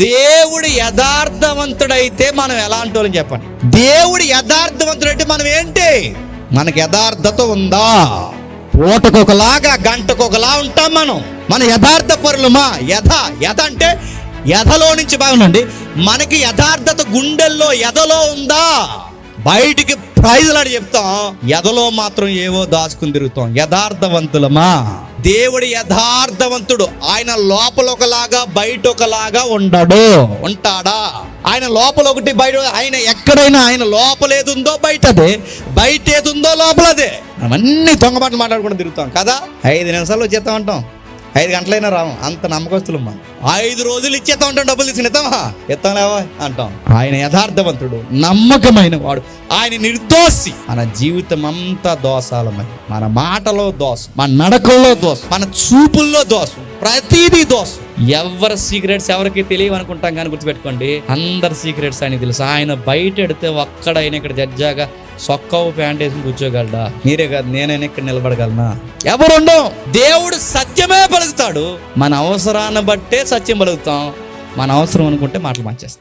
దేవుడు యథార్థవంతుడైతే మనం ఎలాంటి వాళ్ళని చెప్పండి. దేవుడు యథార్థవంతుడైతే మనం ఏంటి? మనకి యథార్థత ఉందా? పూటకొకలాగా గంటకొకలా ఉంటాం మనం. మన యథార్థ పరులమా? యథ అంటే యథలో నుంచి బాగుండండి. మనకి యథార్థత గుండెల్లో ఎదలో ఉందా? బయటికి ప్రైజులాడి చెప్తాం, ఎదలో మాత్రం ఏవో దాచుకుని తిరుగుతాం. యథార్థవంతులమా? దేవుడు యథార్థవంతుడు. ఆయన లోపల ఒకలాగా బయట ఒకలాగా ఉంటాడా? ఆయన లోపల ఒకటి బయట, ఆయన ఎక్కడైనా ఆయన లోపల ఏది ఉందో బయటదే, బయట ఏది ఉందో లోపలదే. అవన్నీ దొంగబాట్లు మాట్లాడుకుంటూ తిరుగుతాం కదా. 5 నిమిషాలు వచ్చేస్తాం అంటాం, 5 గంటలైనా రాము. అంత నమ్మకస్తులు మనం. 5 రోజులు ఇచ్చేస్తా ఉంటాం, డబ్బులు తీసుకుని ఎత్తాంలేవా అంటాం. ఆయన యథార్థవంతుడు, నమ్మకమైన వాడు, ఆయన నిర్దోషి. మన జీవితం అంతా దోషాలమై, మన మాటలో దోషం, మన నడకల్లో దోషం, మన చూపుల్లో దోషం, ప్రతిదీ దోషం. ఎవరి సీక్రెట్స్ ఎవరికి తెలియవు అనుకుంటాం కానీ గుర్తుపెట్టుకోండి, అందరి సీక్రెట్స్ ఆయన తెలుసు. ఆయన బయట ఎడితే ఒక్కడైనా ఇక్కడ జడ్జాగా సొక్కవు ప్యాంట్ వేసుకుని కూర్చోగలడా? మీరే కాదు, నేనైనా ఇక్కడ నిలబడగలనా? ఎవరుండో. దేవుడు సత్యమే పలుకుతాడు. మన అవసరాన్ని బట్టే సత్యం పలుకుతాం. మన అవసరం అనుకుంటే మాటలు మార్చేస్తాం.